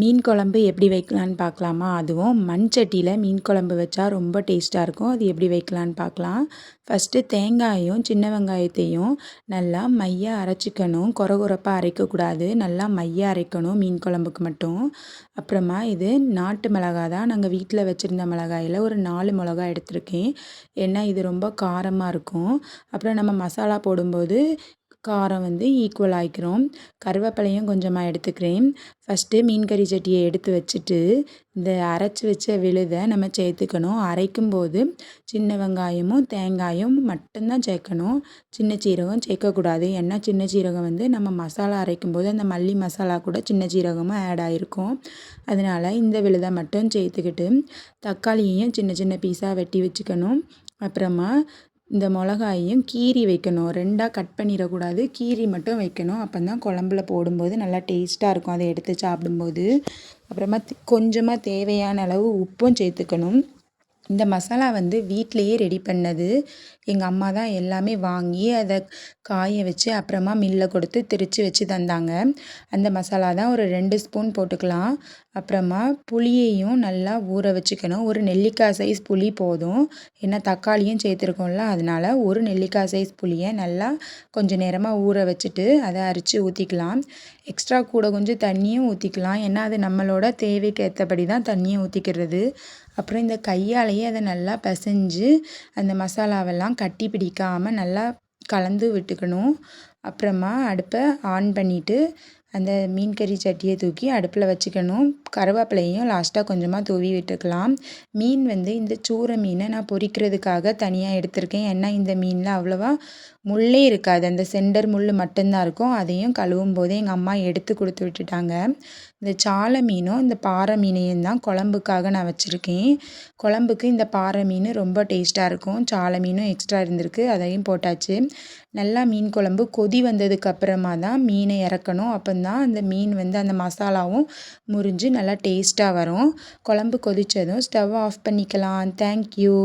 மீன் குழம்பு எப்படி வைக்கலான்னு பார்க்கலாமா? அதுவும் மண் சட்டியில் மீன் குழம்பு வச்சா ரொம்ப டேஸ்ட்டாக இருக்கும். அது எப்படி வைக்கலான்னு பார்க்கலாம். ஃபஸ்ட்டு தேங்காயும் சின்ன வெங்காயத்தையும் நல்லா மைய அரைச்சிக்கணும். கொரகொரப்பாக அரைக்கக்கூடாது. நல்லா மைய அரைக்கணும் மீன் குழம்புக்கு மட்டும். அப்புறமா இது நாட்டு மிளகா தான். நாங்கள் வீட்டில் வச்சுருந்த மிளகாயில் ஒரு 4 மிளகா எடுத்திருக்கேன். ஏன்னா இது ரொம்ப காரமாக இருக்கும். அப்புறம் நம்ம மசாலா போடும்போது காரம் வந்து ஈக்குவல் ஆகிக்கிறோம். கருவேப்பிலையும் கொஞ்சமாக எடுத்துக்கிறேன். ஃபஸ்ட்டு மீன் கறி சட்டியை எடுத்து வச்சுட்டு இந்த அரைச்சி வச்ச விழுதை நம்ம சேர்த்துக்கணும். அரைக்கும்போது சின்ன வெங்காயமும் தேங்காயும் மட்டும்தான் சேர்க்கணும். சின்ன சீரகம் சேர்க்கக்கூடாது. ஏன்னா சின்ன சீரகம் வந்து நம்ம மசாலா அரைக்கும்போது அந்த மல்லி மசாலா கூட சின்ன சீரகமும் ஆட் ஆகிருக்கும். அதனால் இந்த விழுதை மட்டும் சேர்த்துக்கிட்டு தக்காளியையும் சின்ன சின்ன பீஸாக வெட்டி வச்சுக்கணும். அப்புறமா இந்த மிளகாயையும் கீறி வைக்கணும். 2ஆக கட் பண்ணிடக்கூடாது. கீறி மட்டும் வைக்கணும். அப்போ தான் குழம்புல போடும்போது நல்லா டேஸ்ட்டாக இருக்கும் அதை எடுத்து சாப்பிடும்போது. அப்புறமா கொஞ்சமாக தேவையான அளவு உப்பும் சேர்த்துக்கணும். இந்த மசாலா வந்து வீட்டிலையே ரெடி பண்ணது. எங்கள் அம்மா தான் எல்லாமே வாங்கி அதை காய வச்சு அப்புறமா மில்லில் கொடுத்து திரித்து வச்சு தந்தாங்க. அந்த மசாலா தான் ஒரு 2 ஸ்பூன் போட்டுக்கலாம். அப்புறமா புளியையும் நல்லா ஊற வச்சுக்கணும். ஒரு நெல்லிக்காய் சைஸ் புளி போதும். ஏன்னா தக்காளியும் சேர்த்துருக்கோம்ல, அதனால் ஒரு நெல்லிக்காய் சைஸ் புளியை நல்லா கொஞ்சம் நேரமாக ஊற வச்சுட்டு அதை அரைச்சி ஊற்றிக்கலாம். எக்ஸ்ட்ரா கூட கொஞ்சம் தண்ணியும் ஊற்றிக்கலாம். ஏன்னா அது நம்மளோட தேவைக்கு ஏற்றபடி தான் தண்ணியை ஊற்றிக்கிறது. அப்புறம் இந்த கையாலேயே அதை நல்லா பிசைஞ்சு அந்த மசாலாவெல்லாம் கட்டி பிடிக்காமல் நல்லா கலந்து விட்டுக்கணும். அப்புறமா அடுப்பை ஆன் பண்ணிவிட்டு அந்த மீன் கறி சட்டியை தூக்கி அடுப்பில் வச்சுக்கணும். கருவேப்பிலையும் லாஸ்ட்டாக கொஞ்சமாக தூவி விட்டுக்கலாம். மீன் வந்து இந்த சூரை மீனை நான் பொரிக்கிறதுக்காக தனியாக எடுத்திருக்கேன். ஏன்னா இந்த மீனில் அவ்வளோவா முள்ளே இருக்காது. அந்த சென்டர் முள் மட்டும்தான் இருக்கும். அதையும் கழுவும் போதே எங்கள் அம்மா எடுத்து கொடுத்து விட்டுட்டாங்க. இந்த சாலை மீனும் இந்த பாறை மீனையும் தான் குழம்புக்காக நான் வச்சுருக்கேன். குழம்புக்கு இந்த பாறை மீன் ரொம்ப டேஸ்ட்டாக இருக்கும். சாலை மீனும் எக்ஸ்ட்ரா இருந்திருக்கு, அதையும் போட்டாச்சு. நல்லா மீன் குழம்பு கொதி வந்ததுக்கு அப்புறமா தான் மீனை இறக்கணும். அப்போதான் அந்த மீன் வந்து அந்த மசாலாவும் முறிஞ்சு நல்லா டேஸ்ட்டாக வரும். குழம்பு கொதித்ததும் ஸ்டவ் ஆஃப் பண்ணிக்கலாம். தேங்க்யூ.